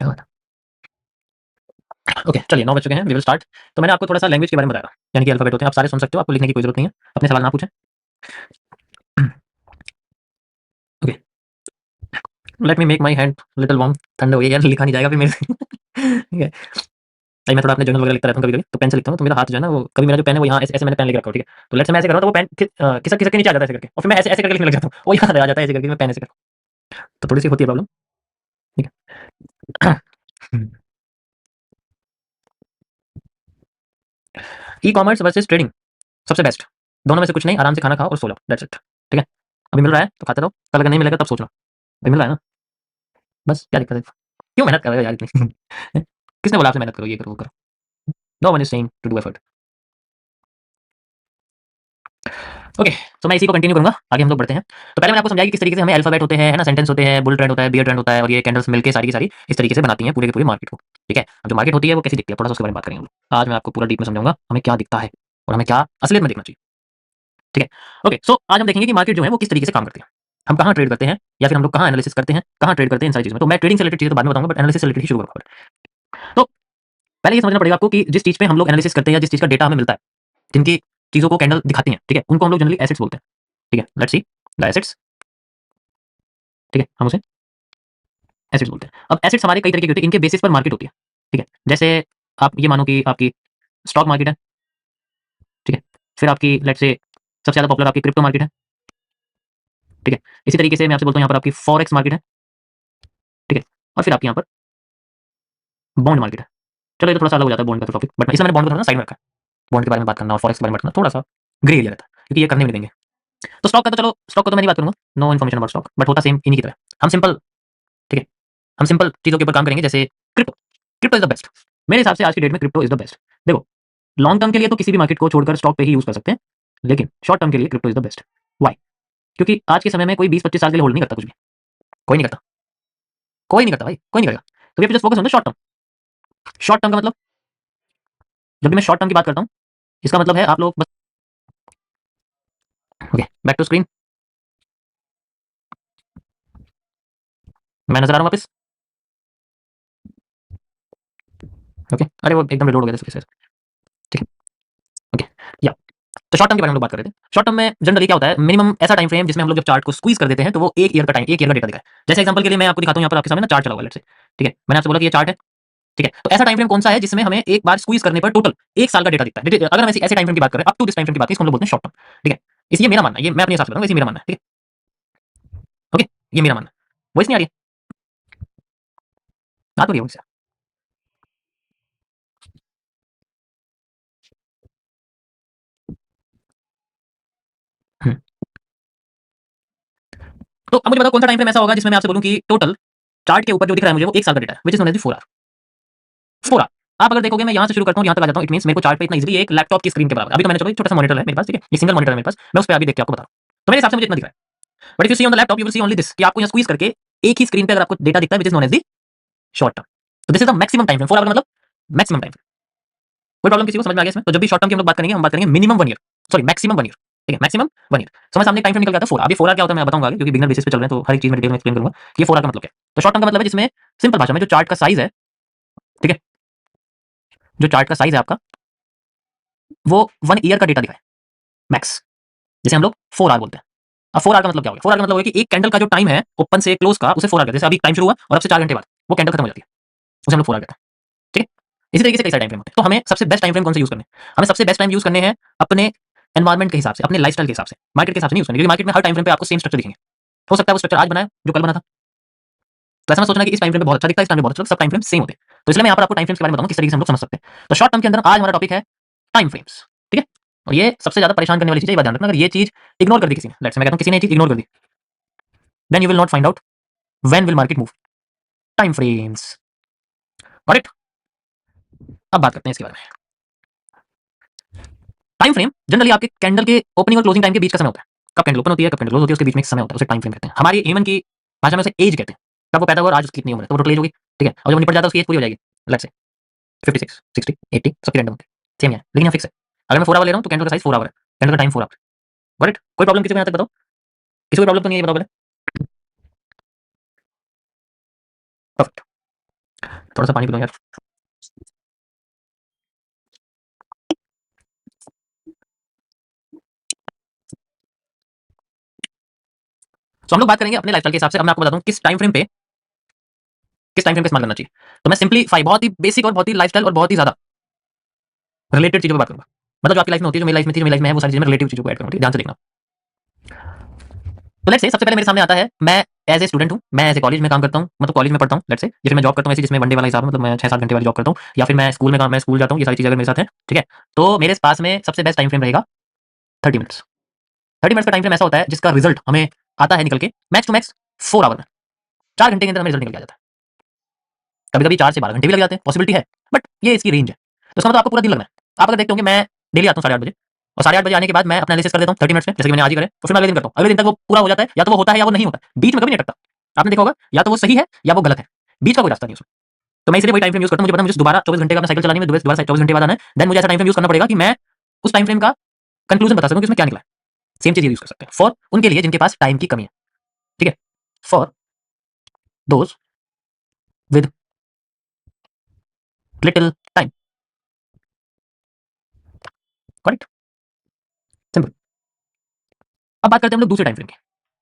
क्या बात है। ओके, चलिए 9 बज चुके हैं, वी विल स्टार्ट। तो मैंने आपको थोड़ा-सा लैंग्वेज के बारे में बताया, यानी कि अल्फ़ाबेट होते हैं, आप सारे सुन सकते हो, आपको लिखने की कोई ज़रूरत नहीं है, अपने सवाल ना पूछें। Okay, let me make my hand little warm, ठंड हो गई यार, लिखा नहीं जाएगा फिर मेरे से। ठीक है, भाई मैं थोड़ा अपने जर्नल वगैरह लिखता रहता हूँ कभी-कभी, तो पेन से लिखता हूँ, तो मेरा हाथ जो है ना, वो कभी मेरा जो पेन है वो यहाँ ऐसे मैंने पेन लेके रखा हो, ठीक है? तो लेट्स से मैं ऐसे कर रहा हूँ, तो वो पेन खिसक खिसक के नीचे आ जाता है ऐसे करके, और फिर मैं ऐसे करके लिखने लग जाता हूँ, वो याद आ जाता है ऐसे करके मैं पेन ऐसे कर, तो थोड़ी-सी होती है प्रॉब्लम, ठीक है? ई-कॉमर्स वर्सेस ट्रेडिंग, सबसे बेस्ट। दोनों में से कुछ नहीं, आराम से खाना खाओ और सो जाओ, दैट्स इट। ठीक है? अभी मिल रहा है तो खाते रहो, कल अगर नहीं मिलेगा तब सोच लो। अभी मिल रहा है ना, बस क्या दिक्कत है? क्यों मेहनत कर रहे हो यार इतनी? किसने बोला आपसे मेहनत करो, ये करो, वो करो? No one is saying to do effort. Okay, तो मैं इसी को कंटिन्यू करूंगा, आगे हम लोग बढ़ते हैं। तो पहले मैंने आपको समझाया कि किस तरीके से हमें अल्फाबेट होते हैं, है ना, सेंटेंस होते हैं, बुल ट्रेंड होता है, बियर ट्रेंड होता है, और ये कैंडल्स मिलके सारी की सारी इस तरीके से बनाती हैं पूरे की पूरी मार्केट को। ठीक है, अब जो मार्केट होती है वो कैसी दिखती है, थोड़ा सा उसके बारे में बात करेंगे हम लोग। आज मैं आपको पूरा डीप में समझाऊंगा हमें क्या दिखता है और हमें क्या असलियत में देखना चाहिए। ठीक है, ओके, सो आज हम देखेंगे कि मार्केट जो है वो किस तरीके से काम करती है, हम कहाँ ट्रेड करते हैं, या फिर हम लोग कहाँ एनालिसिस करते हैं, कहाँ ट्रेड करते हैं, इन सारी चीज़ों में। तो मैं ट्रेडिंग से रिलेटेड चीज़ें तो बाद में बताऊंगा, बट एनालिसिस से रिलेटेड ही शुरू करूंगा। तो पहले ये समझना पड़ेगा आपको कि जिस चीज़ पे हम लोग एनालिसिस करते हैं या जिस चीज़ का डेटा हमें मिलता है, जिनकी चीज़ों को कैंडल दिखाती हैं, ठीक है, उनको हम लोग जनरली एसेट्स बोलते हैं। ठीक है, लेट्स सी द एसेट्स। ठीक है, हम उसे एसेट्स बोलते हैं। अब एसेट्स हमारे कई तरीके के होते हैं, इनके बेसिस पर मार्केट होती है। ठीक है, जैसे आप ये मानो कि आपकी स्टॉक मार्केट है। ठीक है, फिर आपकी लेट्स से सबसे ज़्यादा पॉपुलर आपकी क्रिप्टो मार्केट है। ठीक है, इसी तरीके से मैं आपसे बोलता हूँ यहाँ पर आपकी फॉरेक्स मार्केट है। ठीक है, और फिर आपकी यहाँ पर बॉन्ड मार्केट है। चलो ये तो थोड़ा-सा अलग हो जाता है बॉन्ड का तो टॉपिक, बट इसमें मैंने बॉन्ड को थोड़ा साइड में रखा है। बॉन्ड के बारे में बात करना और फॉरेक्स के बारे में बात करना थोड़ा-सा ग्रे एरिया रहता है, क्योंकि ये करने भी नहीं देंगे। तो स्टॉक का तो चलो, स्टॉक को तो मैं नहीं बात करूँगा, no information about stock, but होता सेम इन्हीं की तरह है। हम सिंपल, ठीक है, हम सिंपल चीज़ों के ऊपर काम करेंगे, जैसे crypto. Crypto is the best. मेरे हिसाब से आज की डेट में क्रिप्टो इज़ द बेस्ट। देखो, लॉन्ग टर्म के लिए तो किसी भी मार्केट को छोड़कर स्टॉक पे ही यूज़ कर सकते हैं, लेकिन शॉर्ट टर्म के लिए crypto is the best. Why? क्योंकि आज के समय में कोई 20-25 साल के लिए होल्ड नहीं करता कुछ भी। कोई नहीं करता, कोई नहीं करता भाई, कोई नहीं करेगा। तो we have to just focus on the short term. Short term का मतलब, जब भी मैं शॉर्ट टर्म की बात करता हूँ, इसका मतलब है आप लोग बस, ओके, बैक टू स्क्रीन। मैं नज़र आ रहा हूँ वापस? ओके, अरे वो एकदम रिलोड हो गया था फिर से। ठीक है, ओके, या तो शॉर्ट टर्म के बारे में हम लोग बात कर रहे थे। शॉर्ट टर्म में जनरली क्या होता है, मिनिमम ऐसा टाइम फ्रेम जिसमें हम लोग जब चार्ट को स्क्वीज़ कर देते हैं, तो वो 1 ईयर का टाइम, 1 ईयर का डेटा दिखाए। जैसे एग्जांपल के लिए मैं आपको दिखाता हूँ, यहाँ पर आपके सामने ना चार्ट चला हुआ है, लेट्स से। ठीक है, मैंने आपसे बोला कि ये चार्ट है। ठीक है, तो ऐसा टाइम फ्रेम कौन सा है जिसमें हमें एक बार स्क्वीज़ करने पर टोटल 1 साल का डेटा दिखता है। अगर हम ऐसे ऐसे टाइम फ्रेम की बात करें, up to this time frame की बात करें, इसको हम लोग बोलते हैं शॉर्ट टर्म। ठीक है, इसलिए मेरा मानना है, ये मैं अपने हिसाब से बताऊँगा, इसी मेरा मानना है। ठीक है, ओके, ये मेरा मानना है। वॉइस नहीं आ रही है? आ तो रही है वॉइस। हुँ, तो अब मुझे बताओ कौन सा टाइम फ्रेम ऐसा होगा जिसमें मैं आपसे बोलूँ कि टोटल चार्ट के ऊपर जो दिख रहा है मुझे वो 1 साल का डेटा है, which is known as the 4 hour. 4 hour. आप अगर देखोगे मैं यहाँ से शुरू करता हूँ, यहाँ तक आ जाता हूँ, इट मीन्स मेरे को चार्ट पे इतना ईज़िली एक लैपटॉप की स्क्रीन के बराबर। अभी तो मैंने चलो एक छोटा-सा मॉनिटर है मेरे पास, ठीक है? एक सिंगल मॉनिटर है मेरे पास, मैं उस पे आगे देख के आपको बता रहा हूँ। तो मेरे हिसाब से मुझे इतना दिख रहा है। But if you see on the laptop you will see only this, कि आपको यहाँ स्क्वीज़ करके एक ही स्क्रीन पे अगर आपको डेटा दिखता है, which is known as the short term. तो this is the maximum time frame, 4 hour का मतलब मैक्सिमम टाइम फ्रेम। कोई प्रॉब्लम किसी को समझ में आ गया इसमें? तो जब भी शॉर्ट टर्म की हम लोग बात करेंगे, हम बात करेंगे minimum 1 year, sorry maximum 1 year. ठीक है, मैक्सिमम 1 ईयर। सो हमारे सामने एक टाइम फ्रेम निकल के आता है 4 आवर। अब ये 4 आवर क्या होता है मैं बताऊँगा आगे, क्योंकि बिगिनर बेसिस पे चल रहे हैं, तो हर एक चीज़ मैं डिटेल में एक्सप्लेन करूँगा कि ये 4 आवर का मतलब क्या है। तो शॉर्ट टर्म का मतलब है जिसमें सिंपल भाषा में जो चार्ट का साइज़ है, ठीक है? जो चार्ट का साइज़ है आपका, वो 1 ईयर का डेटा दिखाए, मैक्स। जिसे हम लोग 4 आवर बोलते हैं। अब 4 आवर का मतलब क्या हो गया? 4 आवर का मतलब हो गया कि एक कैंडल का जो टाइम है ओपन से क्लोज़ का, उसे 4 आवर कहते हैं। जैसे अभी टाइम शुरू हुआ और अब से 4 घंटे बाद वो कैंडल खत्म हो जाती है। उसे हम लोग 4 आवर कहते हैं। ठीक है? इसी तरीके से कई सारे टाइम फ्रेम होते हैं। तो हमें सबसे बेस्ट टाइम फ्रेम कौन से यूज़ करने हैं? हमें सबसे बेस्ट टाइम यूज़ करने हैं अपने एनवायरनमेंट के हिसाब से, अपने लाइफ़स्टाइल के हिसाब से, मार्केट के हिसाब से नहीं यूज़ करने, क्योंकि मार्केट में हर टाइम फ्रेम पे आपको सेम स्ट्रक्चर दिखेंगे। हो सकता है वो स्ट्रक्चर आज बना है, जो कल बना था। तो ऐसा मत सोचना कि इस टाइम फ्रेम पे बहुत अच्छा दिखता है, इस टाइम पे बहुत अच्छा, सब टाइम फ्रेम सेम होते हैं। तो इसलिए मैं यहाँ पर आपको टाइम फ्रेम्स के बारे में बताऊँगा, किस तरीके से हम लोग समझ सकते हैं। तो शॉर्ट टर्म के अंदर आज हमारा टॉपिक है टाइम फ्रेम्स, ठीक है? और ये सबसे ज़्यादा परेशान करने वाली चीज़ है, ये बात ध्यान रखना, अगर ये चीज़ इग्नोर कर दी किसी ने, लेट्स से मैं कहता हूँ किसी ने ये चीज़ इग्नोर कर दी, then you will not find out when will market move. Time frames, got it? अब बात करते हैं इसके बारे में। टाइम फ्रेम जनरली आपके कैंडल के ओपनिंग और क्लोजिंग टाइम के बीच का समय होता है। कब कैंडल ओपन होती है, कब कैंडल क्लोज होती है, उसके बीच में एक समय होता है, उसे टाइम फ्रेम कहते हैं। हमारी ह्यूमन की भाषा में उसे एज कहते हैं। कब वो पैदा हुआ और आज उसकी कितनी उम्र है, तो वो टोटल एज होगी, ठीक है? और जब वो निपट जाता है उसकी एज पूरी हो जाएगी, लेट्स से 56, 60, 80 सबकी रैंडम होती है, सेम ही है, लेकिन यहाँ फिक्स है। अगर मैं 4 आवर ले रहा हूँ तो कैंडल का साइज़ 4 आवर है, कैंडल का टाइम 4 आवर है, गॉट इट? कोई प्रॉब्लम किसी को यहाँ तक बताओ? किसी को प्रॉब्लम तो नहीं है, ये बताओ पहले? परफेक्ट। थोड़ा सा पानी पी लो यार। तो हम लोग बात करेंगे अपने लाइफस्टाइल के हिसाब से। अब मैं आपको बताता हूँ किस टाइम फ्रेम पे इस्तेमाल करना चाहिए। तो मैं सिंपलीफाई, बहुत ही बेसिक और बहुत ही लाइफस्टाइल और बहुत ही ज्यादा रिलेटेड चीजों पर बात करूंगा। मतलब जो आपकी लाइफ में होती है, जो मेरी लाइफ में थी, जो मेरी लाइफ में है, वो सारी चीजें मैं रिलेटिव चीजों को ऐड करूंगा। ठीक है, ध्यान से देखना। तो लेट्स से सबसे पहले मेरे सामने आता है, मैं एज ए स्टूडेंट हूँ, मैं एज ए कॉलेज में काम करता हूँ, मतलब कॉलेज में पढ़ता हूँ। लेट्स से जैसे मैं जॉब करता हूँ ऐसे, जिसमें वनडे वाला हिसाब है, मतलब मैं 6-7 घंटे वाली जॉब करता हूँ, या फिर मैं स्कूल जाता हूँ। ये सारी चीजें अगर मेरे साथ है, ठीक है, तो मेरे पास में सबसे बेस्ट टाइम फ्रेम रहेगा 30 मिनट्स। 30 मिनट्स का टाइम फ्रेम ऐसा होता है जिसका रिजल्ट हमें आता है निकल के मैक्स टू मैक्स 4 आवर में। 4 घंटे के अंदर हमें रिजल्ट निकल के आ जाता है। कभी कभी 4 से 12 घंटे भी लग जाते हैं, पॉसिबिलिटी है, बट ये इसकी रेंज है। तो इसका मतलब आपको पूरा दिन लगना है। आप अगर देखते होंगे, मैं डेली आता हूँ 8:30 बजे, और 8:30 बजे आने के बाद मैं अपना एनालिसिस कर लेता हूँ 30 मिनट्स में, जैसे कि मैंने आज ही करे, तो फिर मैं अगले दिन करता हूँ। अगले दिन तक वो पूरा हो जाता है, या तो वो होता है या वो नहीं होता है, बीच में कभी नहीं अटकता। आपने देखा होगा, या तो वो सही है या वो गलत है, बीच का कोई रास्ता नहीं है उसमें। तो मैं इसलिए वही टाइम फ्रेम यूज करता हूँ। मुझे पता है मुझे दोबारा 24 घंटे का अपना साइकिल चलानी है, दोबारा 24 घंटे बाद आना है, देन मुझे ऐसा टाइम फ्रेम यूज करना पड़ेगा कि मैं उस टाइम फ्रेम का कंक्लूजन बता सकूं कि उसमें क्या निकला है। सेम चीज यूज कर सकते हैं फॉर उनके लिए जिनके पास टाइम की कमी है। ठीक है, for those with little time. Correct, simple. अब बात करते हैं हम लोग दूसरे टाइम फ्रेम की।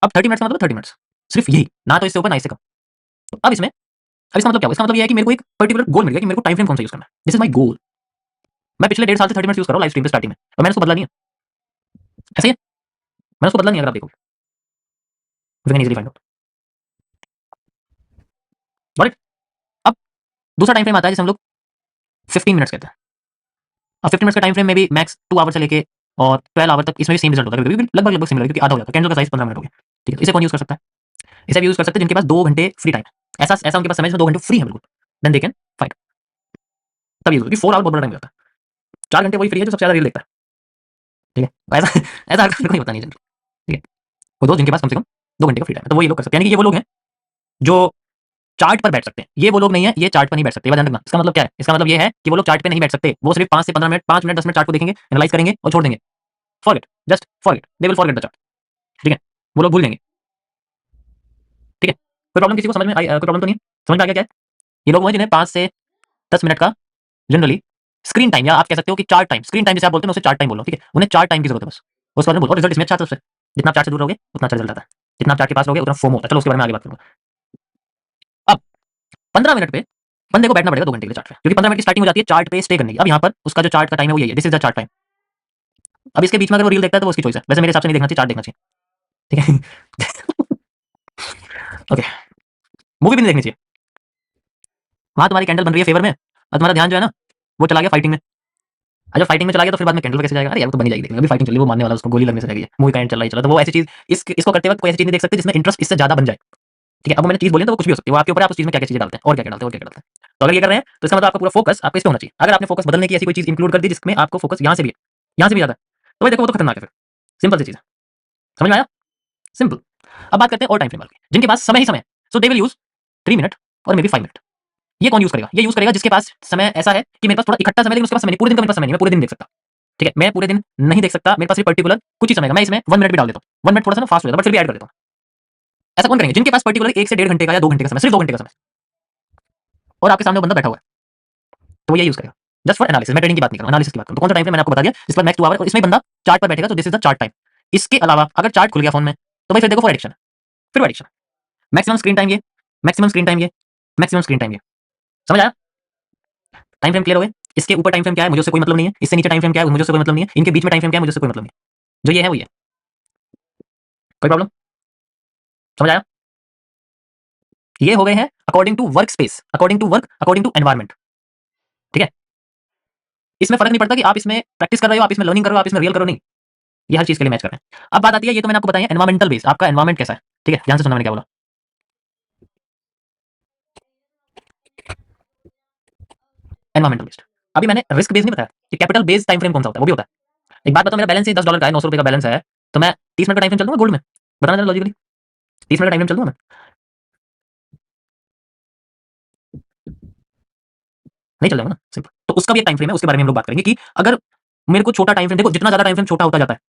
अब 30 मिनट्स का मतलब 30 मिनट्स, सिर्फ यही, ना तो इससे ऊपर ना इससे कम। तो अब इसका मतलब क्या हुआ? इसका मतलब ये है कि मेरे को एक पर्टिकुलर गोल मिल गया कि मेरे को टाइम फ्रेम कौन सा यूज करना है। दिस इज माई गोल। मैं पिछले 1.5 साल से 30 मिनट्स यूज कर रहा हूँ लाइव स्ट्रीम पे स्टार्टिंग में, और मैंने उसको बदला नहीं है। ऐसे ही है, मैंने उसको बदला नहीं है। अगर आप देखो, you can easily find out. Got it. अब दूसरा टाइम फ्रेम आता है जिसे हम लोग 15 मिनट्स कहते हैं। अब 15 मिनट्स का टाइम फ्रेम में भी मैक्स 2 आवर से लेके और 12 आवर तक इसमें भी सेम रिजल्ट होता है, कभी भी लगभग लगभग सिमिलर, क्योंकि आधा हो जाता है। कैंडल का साइज 15 मिनट हो गया। ठीक है, तो इसे कौन यूज कर सकता है? इसे भी यूज कर सकते हैं जिनके पास 2 घंटे फ्री टाइम है। ऐसा ऐसा उनके पास समय है जिसमें 2 घंटे फ्री है बिल्कुल, देन दे कैन फाइंड। तब यूज होगी। 4 आवर बहुत बड़ा टाइम हो जाता है। 4 घंटे वही फ्री है जो सबसे ज्यादा रील देखता है। ठीक है, ऐसा ऐसा हर कोई होता नहीं जनरल। ठीक है, वो दोस्त जिनके पास कम से कम 2 घंटे का फ्री टाइम है, तो वो ये लोग कर सकते हैं। यानी कि ये वो लोग हैं जो चार्ट पर बैठ सकते हैं। ये वो लोग नहीं है, ये चार्ट पर नहीं बैठ सकते। ध्यान रखना, इसका मतलब क्या है? इसका मतलब ये है कि वो लोग चार्ट पे नहीं बैठ सकते। वो सिर्फ 5 से 15 मिनट, 5 मिनट 10 मिनट चार्ट को देखेंगे, एनालाइज करेंगे और छोड़ देंगे। Forget, just forget, they will forget the chart. ठीक है, वो लोग भूल जाएंगे। ठीक है, कोई प्रॉब्लम किसी को समझ में आई? कोई प्रॉब्लम तो नहीं है? समझ में आ गया क्या है? ये लोग वो हैं जिन्हें 5 से 10 मिनट का जनरली स्क्रीन टाइम, या आप कह सकते हो कि चार्ट टाइम, स्क्रीन टाइम जिसे आप बोलते हैं, मैं उसे चार्ट टाइम बोल रहा हूँ। ठीक है, उन्हें चार्ट टाइम की जरूरत है बस। उसके बारे में बोलो, और रिजल्ट इसमें अच्छा आता है सबसे। जितना आप चार्ट से दूर रहोगे उतना अच्छा रिजल्ट आता है, जितना आप चार्ट के पास रहोगे उतना फोमो होता है। चलो उसके बारे में आगे बात करूंगा। अब 15 मिनट पे बंदे को बैठना पड़ेगा 2 घंटे के लिए चार्ट पे, क्योंकि 15 मिनट की स्टार्टिंग हो जाती है चार्ट पे स्टे करने की। अब यहाँ पर उसका जो चार्ट का टाइम है वो यही है, this is the chart time. अब इसके बीच में अगर वो रील देखता है तो वो उसकी चॉइस है, वैसे मेरे हिसाब से नहीं देखना चाहिए, चार्ट देखना चाहिए। ठीक है। ओके, मूवी भी नहीं देखनी चाहिए। वहां तुम्हारी कैंडल बन रही है फेवर में, और तुम्हारा ध्यान जो है ना वो चला गया फाइटिंग में। जब फाइटिंग में चला गया तो फिर बाद में कैंडल कैसे जाएगा? अरे यार वो तो बनी जाएगी देखने, अभी फाइटिंग चल रही है, वो मारने वाला, उसको गोली लगने से रह गई है, मूवी का एंड चल रहा ही चला। तो वो ऐसी चीज, इसको करते वक्त कोई ऐसी चीज नहीं देख सकते जिसमें इंटरेस्ट इससे ज्यादा बन जाए। ठीक है, अब मैंने चीज बोली तो वो कुछ भी हो सकती है, वो आपके ऊपर है, आप उस चीज में क्या क्या चीजें डालते हैं और क्या क्या डालते हैं और क्या क्या डालते हैं। तो अगर ये कर रहे हैं तो इसका मतलब आपका पूरा फोकस आपका इस पे होना चाहिए। अगर आपने फोकस बदलने की ऐसी कोई चीज इंक्लूड कर दी जिसमें आपको फोकस यहाँ से भी है, यहाँ से भी ज्यादा है, तो भाई देखो वो तो खतरनाक है फिर। सिंपल सी चीज है, समझ में आया? सिंपल। अब बात करते हैं और टाइम फ्रेम वाले, जिनके पास समय ही समय, सो दे विल यूज 3 मिनट और मे बी 5 मिनट। ये कौन यूज करेगा? ये यूज करेगा जिसके पास समय ऐसा है कि मेरे पास थोड़ा इकट्ठा समय, लेकिन उसके पास समय नहीं, पूरे दिन का मेरे पास समय नहीं, मैं पूरे दिन देख सकता। ठीक है, मैं पूरे दिन नहीं देख सकता, मेरे पास पर्टिकुलर कुछ ही समय का, मैं इसमें 1 मिनट भी डाल देता हूँ। 1 मिनट थोड़ा सा ना फास्ट हो जाता है, बट फिर भी ऐड कर देता हूँ। ऐसा कौन करेंगे? जिनके पास पर्टिकुलर 1 से 1.5 घंटे का या 2 घंटे का समय, सिर्फ 2 घंटे का समय, और आपके सामने वो बंदा बैठा हुआ है, तो वो ये यूज करेगा जस्ट फॉर एनालिसिस। मैं ट्रेडिंग की बात नहीं कर रहा हूं, एनालिसिस की बात कर रहा हूं। तो कौन सा टाइम फ्रेम मैंने आपको बता दिया, इस पर मैक्स 2 आवर, और इसमें बंदा चार्ट पर बैठेगा, तो this is the chart time. इसके अलावा अगर चार्ट खुल गया फोन में तो भाई फिर देखो फॉर एडिक्शन, फिर एडिक्शन। मैक्सिमम स्क्रीन टाइम ये, मैक्सिमम स्क्रीन टाइम ये, मैक्सिमम स्क्रीन टाइम ये। समझ आया? टाइम फ्रेम क्लियर हो गए? इसके ऊपर टाइम फ्रेम क्या है मुझे उससे कोई मतलब नहीं है, इससे नीचे टाइम फ्रेम क्या है मुझे उससे कोई मतलब नहीं है, इनके बीच में टाइम फ्रेम क्या है मुझे उससे कोई मतलब नहीं है। जो ये है वो ये है। कोई प्रॉब्लम? समझ आया? ये हो गए हैं according to work space, according to work, according to environment. ठीक है, इसमें फर्क नहीं पड़ता कि आप इसमें प्रैक्टिस कर रहे हो, आप इसमें लर्निंग कर रहे हो, आप इसमें रियल करो, नहीं, ये हर चीज के लिए मैच कर रहे हैं। अब बात आती है, ये तो मैंने आपको बताया एनवायरमेंटल बेस, आपका एनवायरमेंट कैसा है। ठीक है, ध्यान से सुनना मैंने क्या बोला। Environmental based. अभी मैंने रिस्क बेस्ड नहीं बताया कि कैपिटल बेस्ड टाइम फ्रेम कौन सा होता है, वो भी होता है। एक बात बताओ, मेरा बैलेंस ही $10 का है, $900 का बैलेंस है, तो मैं 30 मिनट का टाइम फ्रेम चल दूंगा गोल्ड में? बताना जरा लॉजिकली, 30 मिनट का टाइम फ्रेम चल दूंगा मैं? नहीं चल जाऊंगा ना, सिंपल। तो उसका भी एक टाइम फ्रेम है, उसके बारे में हम लोग बात करेंगे कि अगर मेरे को छोटा टाइम फ्रेम, देखो जितना ज्यादा टाइम फ्रेम छोटा होता जाता है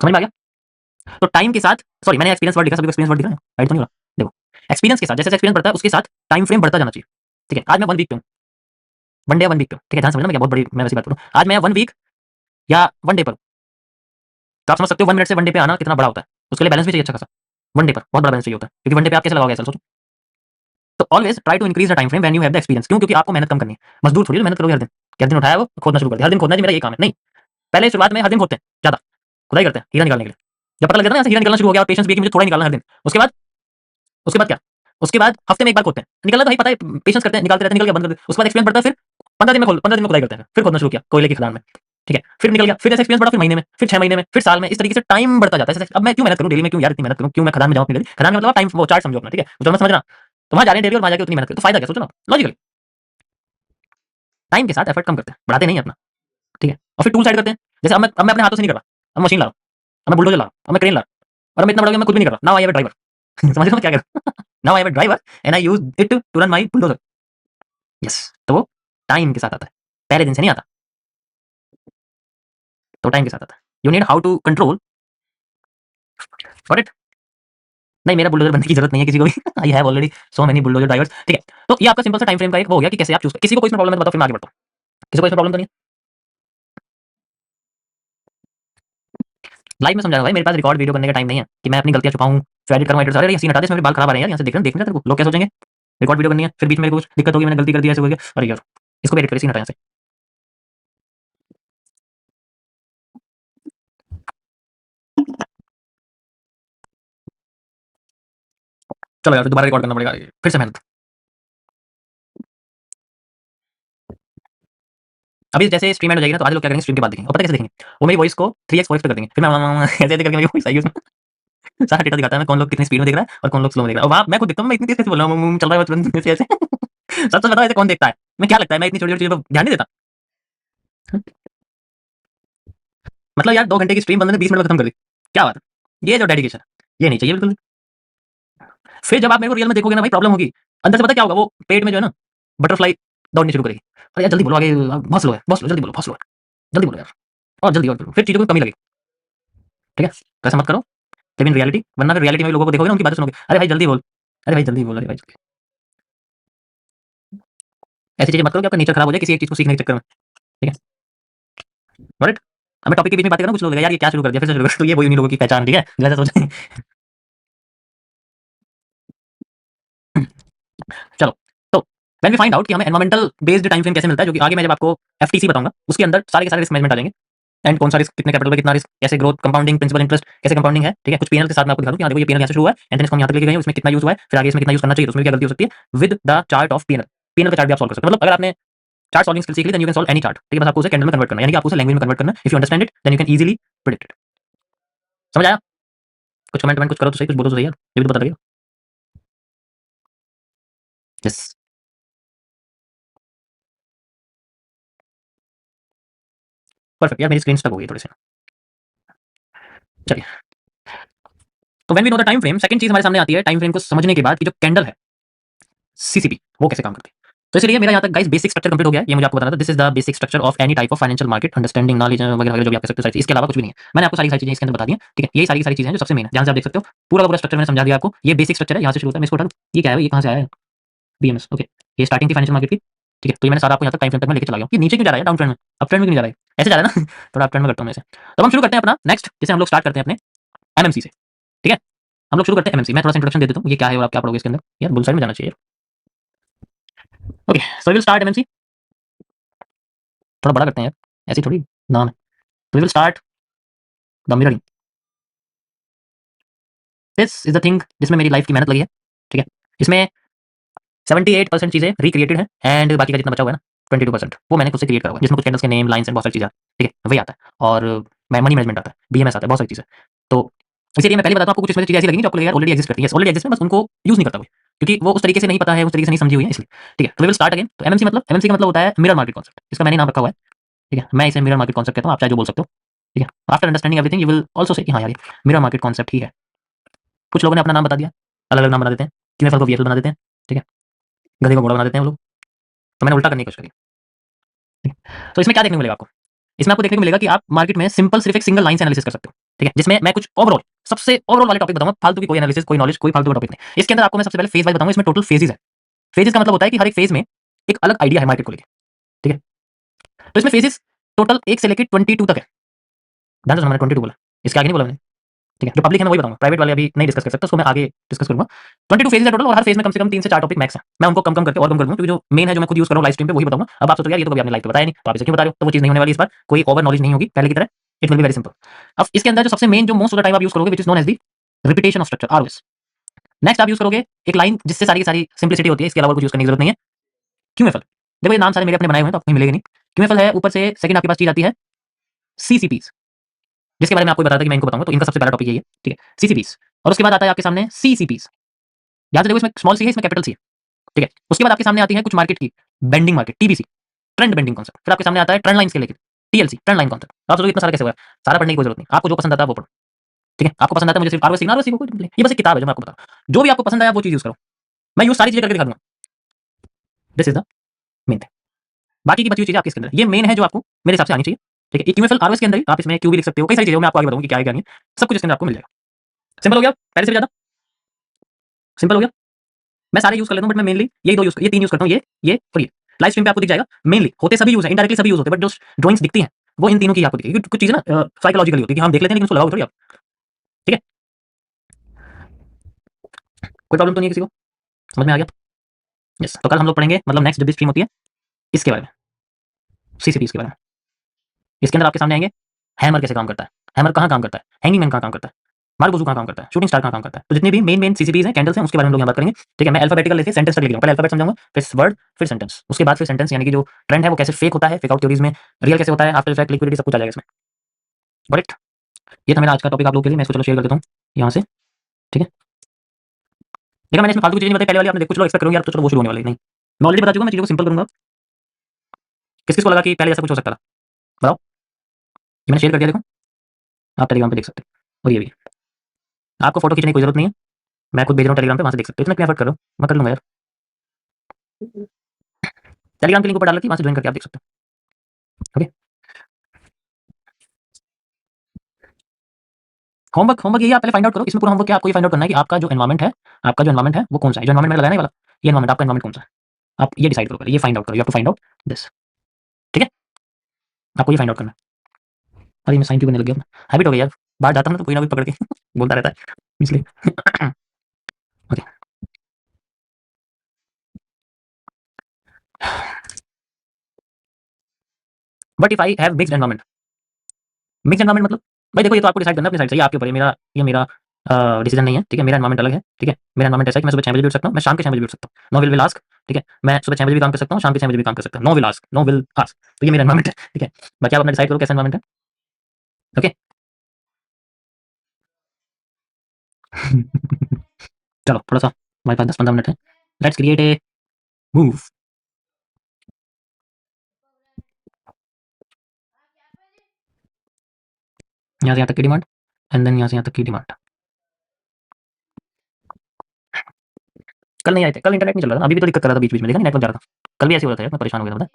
समझ में आ गया? तो टाइम के साथ, सॉरी मैंने एक्सपीरियंस वर्ड लिखा, सभी को एक्सपीरियंस वर्ड लिखा है, राइट तो नहीं हो रहा? देखो, एक्सपीरियंस के साथ जैसे एक्सपीरियंस बढ़ता है उसके साथ टाइम फ्रेम बढ़ता जाना चाहिए। ठीक है, आज मैं 1 वीक पे हूँ, 1 डे या 1 वीक पे हूँ, ठीक है, ध्यान समझना, मैं क्या बहुत बड़ी मैं वैसी बात करूँ। आज मैं 1 वीक या 1 डे पर, तो आप समझ सकते हो 1 मिनट से 1 डे पे आना कितना बड़ा होता है। उसके लिए बैलेंस भी चाहिए अच्छा खासा। 1 डे पर बहुत बड़ा बैलेंस चाहिए होता है, क्योंकि 1 डे पे आप कैसे लगाओगे ऐसा सोचो। तो always try to increase the time frame when you have the experience. क्यों? क्योंकि आपको मेहनत कम करनी है। मजदूर थोड़ी मेहनत करोगे हर दिन, कि हर दिन उठाया वो खोदना शुरू कर दिया, हर दिन खोदना जी मेरा ये काम है, नहीं। पहले शुरुआत में हर दिन खोदते हैं ज्यादा, खुदाई करते हैं हीरा निकालने के लिए। जब पता लगता है ना ऐसे हीरा निकलना शुरू हो गया और पेशेंस भी है कि मुझे थोड़ा ही निकालना हर दिन, उसके बाद क्या? उसके बाद हफ्ते में एक बार खोदते हैं, निकलना तो भाई पता है, पेशेंस करते हैं, निकालते रहते हैं, निकल गया बंद कर दे। उसके बाद एक्सपीरियंस बढ़ता है, फिर 15 दिन में खुदाई करते हैं, फिर खोदना शुरू किया कोयले की खदान में, ठीक है, फिर निकल गया, फिर ऐसे एक्सपीरियंस बढ़ा, फिर महीने में, फिर 6 महीने में, फिर साल में, इस तरीके से टाइम बढ़ता जाता है। अब मैं क्यों मेहनत करूं डेली में, क्यों यार इतनी मेहनत करूं, क्यों मैं खदान में जाऊं अपनी डेली, खदान का मतलब टाइम वो चार्ट समझो अपना, ठीक है, तो मत समझना। तो वहां जा रहे हैं डेली और वहां जाके उतनी मेहनत करो तो फायदा क्या, सोचो ना लॉजिकली। टाइम के साथ एफर्ट कम करते हैं, बढ़ाते नहीं है अपना, ठीक है। और फिर टूल साइड करते हैं, जैसे अब मैं अपने हाथों से नहीं कर रहा, अब मशीन ला रहा हूं, अब मैं बुलडोजर ला रहा हूं, अब मैं क्रेन ला रहा हूं, और मैं इतना बड़ा मैं खुद भी नहीं कर रहा, now I have a driver. समझ रहे हो मैं क्या कर रहा हूं? Now I have a driver and I use it to run my bulldozer. Yes, तो वो टाइम के साथ आता है, पहले दिन से नहीं आता, तो टाइम के साथ आता है। You need how to control, got it? नहीं, मेरा बुलडोजर बनने की जरूरत नहीं है किसी को भी। I have already so many bulldozer drivers, ठीक है। तो ये आपका सिंपल सा टाइम फ्रेम का एक वो हो गया कि कैसे आप चूज, किसी को कोई इसमें प्रॉब्लम है तो बताओ, फिर मैं आगे बढ़ता हूँ। किसी को इसमें प्रॉब्लम तो नहीं है? लाइव में समझाऊंगा भाई, मेरे पास रिकॉर्ड वीडियो करने का टाइम नहीं है कि मैं अपनी गलतियां छुपाऊं, फिर एडिट करूं, एडिट सारे, ये सीन हटा दे, इसमें मेरे बाल खराब आ रहे हैं यार, यहाँ से देखने तेरे को लोग क्या सोचेंगे। रिकॉर्ड वीडियो करनी है, फिर बीच में मेरे को कुछ दिक्कत होगी, मैंने गलती कर दी, ऐसे हो गया, अरे यार इसको भी एडिट करें, सीन हटा यहाँ से। चलो यार, फिर दोबारा रिकॉर्ड करना पड़ेगा, फिर से मेहनत। अभी जैसे स्ट्रीम एंड हो जाएगी ना, तो आज लोग क्या करेंगे, स्ट्रीम के बाद देखेंगे, और पता है कैसे देखेंगे, वो मेरी वॉइस को 3x 4x पे कर देंगे, फिर मैं ऐसे ऐसे करके मेरी वॉइस आई उसमें। सारा डेटा दिखाता है, मैं कौन लोग कितनी स्पीड में देख रहा है और कौन लोग स्लो में देख रहा है, और वहाँ मैं खुद देखता हूँ मैं इतनी तेज कैसे बोल रहा हूँ, चल रहा है तुरंत ऐसे ऐसे। सच सच बताओ, ऐसे कौन देखता है? मैं क्या लगता है मैं इतनी छोटी छोटी चीजों पर ध्यान नहीं देता? मतलब यार 2 घंटे की स्ट्रीम बंदे ने 20 मिनट में खत्म कर दी, क्या बात है, ये जो डेडिकेशन है ये नहीं चाहिए बिल्कुल भी। फिर जब आप मेरे को रियल में देखोगे ना भाई, प्रॉब्लम होगी अंदर से, पता क्या होगा, वो पेट में जो है ना बटरफ्लाई दौड़नी शुरू करेगी, अरे यार जल्दी बोलो आगे, बहुत स्लो है, बहुत स्लो, जल्दी बोलो, बहुत स्लो है, जल्दी बोलो यार, और जल्दी और बोलो, फिर चीजों को कमी लगेगी, ठीक है। तो ऐसा मत करो, लिव इन रियलिटी, वरना फिर रियलिटी में लोगों को देखोगे ना, उनकी बातें सुनोगे, अरे भाई जल्दी बोल, अरे भाई जल्दी बोल, अरे भाई जल्दी। ऐसी चीजें मत करो कि आपका नेचर खराब हो जाए किसी एक चीज को सीखने के चक्कर में, ठीक है, राइट। अब मैं टॉपिक के बीच में बातें करूँ, कुछ लोग यार ये क्या शुरू कर दिया, फिर से शुरू कर, तो ये वही उन्हीं लोगों की पहचान, ठीक है, जो ऐसा सोचें। चलो, तो व्हेन वी फाइंड आउट कि हमें एनवायरमेंटल बेस्ड टाइम फ्रेम कैसे मिलता है, जो कि आगे मैं जब आपको एफटीसी बताऊंगा उसके अंदर सारे के सारे रिस्क मैनेजमेंट आ जाएंगे, एंड कौन सा रिस्क कितने कैपिटल पे कितना रिस्क, कैसे ग्रोथ, कंपाउंडिंग, प्रिंसिपल इंटरेस्ट कैसे कंपाउंडिंग है, ठीक है, कुछ पीएनएल के साथ मैं आपको दिखा दूं कि हाँ देखो ये पीएनएल यहाँ से शुरू हुआ है, एंड देन इसको हम यहाँ तक लेके गए हैं, उसमें कितना यूज हुआ है, फिर आगे इसमें कितना यूज करना चाहिए, तो उसमें क्या गलती हो सकती है, with the chart of PNL. PNL का चार्ट भी आप सॉल्व कर सकते हो, मतलब अगर आपने चार्ट सॉल्विंग स्किल सीख ली, then you can solve any chart, ठीक है, बस आपको उसे कैंडल में कन्वर्ट करना है, यानी कि आपको उसे लैंग्वेज में कन्वर्ट करना है, if you understand it then you can easily predict it. समझ आया? कुछ कमेंट कुछ करो तो सही, कुछ बोलो तो सही यार, ये भी तो पता लगेगा। यस, परफेक्ट यार, मेरी स्क्रीन स्टक हो गई थोड़ी सी, चलिए। तो when we know the time frame, second चीज हमारे सामने आती है टाइम फ्रेम को समझने के बाद कि जो कैंडल है सीसीपी वो कैसे काम करती है। तो इसलिए मेरा यहाँ तक गाइस बेसिक स्ट्रक्चर कंप्लीट हो गया, ये मुझे आपको बताना था, this is the basic structure of any type of financial market, understanding, knowledge वगैरह वगैरह जो भी आप कह सकते हो, इसके अलावा कुछ भी नहीं है। मैंने आपको सारी सारी चीजें इसके अंदर बता दी हैं, ठीक है, यही सारी सारी चीजें हैं जो सबसे मेन है, ध्यान से आप देख सकते हो, पूरा का पूरा स्ट्रक्चर मैंने समझा दिया आपको, ये बेसिक स्ट्रक्चर है, यहाँ से शुरू होता है, मैं इसको हटा दूं, ये क्या है, ये कहाँ से आया है, बीएमएस, ओके, ये स्टार्टिंग थी फाइनेंशियल मार्केट की, ठीक है, तो ये मैंने सारा आपको यहाँ तक टाइम फ्रेम तक मैं लेके चला गया हूँ। ये नीचे क्यों जा रहा है, डाउन ट्रेंड में, अप ट्रेंड में क्यों नहीं जा रहा है, ऐसे जा रहा है ना। थोड़ा अप ट्रेंड में करता हूँ मैं इसे, तो हम शुरू करते हैं अपना नेक्स्ट, जैसे हम लोग स्टार्ट करते हैं अपने एमएमसी से, ठीक है, हम लोग शुरू करते हैं एमएमसी। मैं थोड़ा सा इंट्रोडक्शन दे देता हूँ ये क्या है और आप क्या पढ़ोगे इसके अंदर, यार बुल साइड में जाना चाहिए, okay, so we will start MMC, थोड़ा बड़ा करते हैं यार, ऐसी थोड़ी नाम है, तो we will start the mirroring, this is the thing जिसमें मेरी लाइफ की मेहनत लगी है, ठीक है, इसमें 78% चीजें रिक्रिएटेड है, एंड बाकी का जितना बचा हुआ है ना 22% वो मैंने खुद से क्रिएट करा हुआ है, जिसमें कुछ कैंडल्स के नेम, लाइन्स एंड बहुत सारी चीजें, ठीक है, वही आता है, और मैं मनी मैनेजमेंट आता है, बीएमएस आता है, बहुत सारी चीजें। तो इसीलिए मैं पहले बताता हूँ आपको, कुछ इसमें चीजें ऐसी लगेंगी जो आपको ऑलरेडी एग्जिस्ट करती है, ऑलरेडी एग्जिस्ट है, बस उनको यूज नहीं करता कोई, क्योंकि वो उस तरीके से नहीं पता है, उस तरीके से नहीं समझी हुई है, इसलिए, ठीक है। तो वी विल स्टार्ट अगेन। तो एमएमसी का मतलब होता है मिरर मार्केट कॉन्सेप्ट, इसका मैंने नाम रखा हुआ है, ठीक है, मैं इसे मिरर मार्केट कॉन्सेप्ट कहता हूँ, आप चाहे जो बोल सकते हो, ठीक है। After understanding everything you will also say कि हाँ यार मिरर मार्केट कॉन्सेप्ट ही है। कुछ लोगों ने अपना नाम बता दिया, अलग अलग नाम बना देते हैं, किसी फल को वीएफएल बना देते हैं, ठीक है, गधे को घोड़ा बना देते हैं वो लोग, तो मैंने उल्टा करने की कोशिश करी, ठीक है। तो इसमें क्या देखने को मिलेगा आपको, इसमें आपको देखने को मिलेगा कि आप मार्केट में सिंपल सिर्फ एक सिंगल लाइन से एनालिसिस कर सकते हो, ठीक है, जिसमें मैं कुछ ओवरऑल सबसे ओवरऑल वाले टॉपिक बताऊंगा, फालतू की कोई एनालिसिस, कोई नॉलेज, कोई फालतू का टॉपिक नहीं। इसके अंदर आपको मैं सबसे पहले फेज वाइज बताऊंगा। इसमें टोटल फेजेस है। फेजेस का मतलब होता है कि हर एक फेज में एक अलग आइडिया है मार्केट को लेकर। ठीक है, तो इसमें फेजेस टोटल 1 से लेकर 22 तक है। ध्यान से सुनना, मैंने 22 बोला, इसके आगे नहीं बोला मैंने। ठीक है, जो पब्लिक है मैं वही बताऊंगा, प्राइवेट वाले अभी नहीं डिस्कस कर सकता, उसको मैं आगे डिस्कस करूंगा। 22 फेजेस है टोटल, और हर फेज में कम से कम 3 से 4 टॉपिक मैक्स है। मैं उनको कम कम करके और कम कर दूंगा, क्योंकि जो मेन है, जो मैं खुद यूज कर रहा हूं लाइव स्ट्रीम पे, वही बताऊंगा। अब आप सोचोगे यार ये तो कभी आपने लाइव पे बताया नहीं, तो आप इसे क्यों बता रहे हो? तो वो चीज नहीं होने वाली इस बार, कोई ओवर नॉलेज नहीं होगी पहले की तरह। It will be very simple. अब इसके अंदर जो सबसे मेन, जो मोस्ट ऑफ द टाइम आप यूज करोगे, which is known as the repetition of structure, ROS. Next आप यूज करोगे एक लाइन जिससे सारी की सारी सिंप्लिसिटी होती है, इसके अलावा कुछ यूज करने की जरूरत नहीं है, क्यूएफएल। देखो ये नाम सारे मेरे अपने बनाए हुए हैं, तो आपको कहीं मिलेगा नहीं। क्यूएफएल है, ऊपर से सेकंड आपके पास चीज आती है सीसीपीस, जिसके बारे में आपको बताता कि मैं इनको बताऊंगा, तो इनका सबसे पहला टॉपिक यही है। ठीक है, सीसीपीस। और उसके बाद आता है आपके सामने सीसीपीस। याद देखो, इसमें स्मॉल सी है, इसमें कैपिटल सी है। ठीक है, उसके बाद आपके सामने आती है कुछ मार्केट की bending market, TBC, trend bending concept. फिर आपके सामने आता है ट्रेंड लाइंस के लेकर टीएलसी, ट्रेंड लाइन कॉन्सेप्ट। आप सोचोगे इतना सारा कैसे हुआ? सारा पढ़ने की कोई जरूरत नहीं, आपको जो पसंद आता है वो पढ़ो। ठीक है, आपको पसंद आता है, मुझे सिर्फ आरओएस सीखना, आरओएस सीखो, कोई दिक्कत नहीं। ये बस एक किताब है जो मैं आपको बता रहा हूं। जो भी आपको पसंद आया वो चीज यूज करो। मैं यूज सारी चीजें करके दिखा दूंगा। This is the main thing. बाकी की बची हुई चीजें आपके इसके अंदर, ये मेन है जो आपको मेरे हिसाब से आनी चाहिए। ठीक है, क्यूएफएल आरओएस के अंदर ही आप इसमें क्यू भी लिख सकते हो, कई सारी चीजें मैं आपको आगे बताऊंगी कि क्या है क्या नहीं है। सब कुछ इसके अंदर आपको मिल जाएगा। सिंपल हो गया, पहले से भी ज्यादा सिंपल हो गया। मैं सारे यूज कर लेता हूं, बट मैं मेनली यही दो यूज, ये 3 यूज करता हूं, ये और ये। लाइव स्ट्रीम पे आपको दिख जाएगा, मेनली होते सभी यूज है, इनडायरेक्टली सभी यूज होते हैं, बट जो ड्राइंग्स दिखती हैं वो इन तीनों की आपको दिखेगी। कुछ चीजें ना साइकोलॉजिकली होती है कि हम देख लेते हैं, लेकिन उसको लगाओ थोड़ी आप। ठीक है, कोई प्रॉब्लम तो नहीं है किसी को? समझ में आ गया? यस। तो कल हम लोग पढ़ेंगे, मतलब नेक्स्ट जब भी स्ट्रीम होती है, इसके बारे में, सीसीपीस के बारे में। इसके अंदर आपके सामने आएंगे हैमर कैसे काम करता है, हैमर कहाँ काम करता है, हैंगिंग मैन कहाँ काम करता है, मार्बोजू कहाँ काम करता है, शूटिंग स्टार कहाँ काम करता है। तो जितने भी मेन मेन सीसीपीस हैं, कैंडल्स हैं, उसके बारे में हम लोग यहाँ बात करेंगे। ठीक है, मैं अल्फाबेटिकल लेके सेंटेंस तक लिख रहा हूँ। पहले अल्फाबेट समझाऊंगा, फिर वर्ड, फिर सेंटेंस, उसके बाद फिर सेंटेंस, यानी कि जो ट्रेंड है वो कैसे फेक होता है, फेक आउट थ्योरीज में रियल कैसे होता है, आफ्टर इफेक्ट, लिक्विडिटी, सब कुछ आ जाएगा इसमें। बट ये था मेरा आज का टॉपिक आप लोगों के लिए, मैं इसको चलो शेयर कर देता हूँ यहाँ से। ठीक है, देखा मैंने इसमें फालतू की चीजें बताई पहले वाली, आपने देखो, चलो एक्सपेक्ट करूंगी यार, तो चलो वो शुरू होने वाली नहीं। मैं ऑलरेडी बता चुका, मैं चीजों को सिंपल करूंगा। किस किस को लगा कि पहले ऐसा कुछ हो सकता था? बताओ। ये मैंने शेयर कर दिया, देखो आप टेलीग्राम पे देख सकते हो। और ये भी, आपको फोटो खींचने की कोई जरूरत नहीं है, मैं खुद भेज रहा हूँ टेलीग्राम पे, वहां से देख सकते हो। इतना क्यों एफर्ट कर रहे हो? मैं कर लूंगा यार। टेलीग्राम के लिंक ऊपर डाल रखी है, वहां से ज्वाइन करके आप देख सकते हो। ओके, होमवर्क होमवर्क यही, आप पहले फाइंड आउट करो। इसमें पूरा होमवर्क क्या, आपको ये फाइंड आउट करना है कि आपका जो एनवायरमेंट है, आपका जो एनवायरमेंट है वो कौन सा है। जो एनवायरमेंट मैंने लगाया ना ये वाला, ये एनवायरमेंट, आपका एनवायरमेंट कौन सा है, आप ये डिसाइड करो पहले, ये फाइंड आउट करो, you have to find out this. ठीक है, आपको ये फाइंड आउट करना है। अरे मैं साइन क्यों करने लग गया, हैबिट हो गई यार, बाहर जाता हूँ ना तो कोई ना कोई पकड़ के बोलता रहता है, इसलिए। Okay, but if I have mixed environment, mix environment मतलब, भाई देखो ये तो आपको डिसाइड करना है अपनी साइड से, ये आपके ऊपर है, मेरा डिसीजन नहीं है। ठीक है, मेरा एनवायरमेंट अलग है। ठीक है, मेरा एनवायरमेंट ऐसा है कि मैं सुबह 6 बजे भी उठ सकता हूँ, मैं शाम के 6 बजे भी उठ सकता हूँ। No will will ask. ठीक है, मैं सुबह 6 बजे भी काम कर सकता हूँ, शाम के 6 बजे भी काम कर सकता हूँ। No will ask, no will ask. तो ये मेरा एनवायरमेंट है। ठीक है, बाकी आप अपना डिसाइड करो कैसा एनवायरमेंट है। ओके। चलो थोड़ा सा, हमारे पास 10-15 मिनट है, लेट्स क्रिएट ए मूव। यहाँ से यहाँ तक की डिमांड, एंड देन यहाँ से यहाँ तक की डिमांड। कल नहीं आए थे, कल इंटरनेट नहीं चल रहा था, अभी भी तो दिक्कत कर रहा था बीच बीच में, देखा नहीं, नेटवर्क जा रहा था। कल भी ऐसे हो रहा था यार, मैं परेशान हो गया था,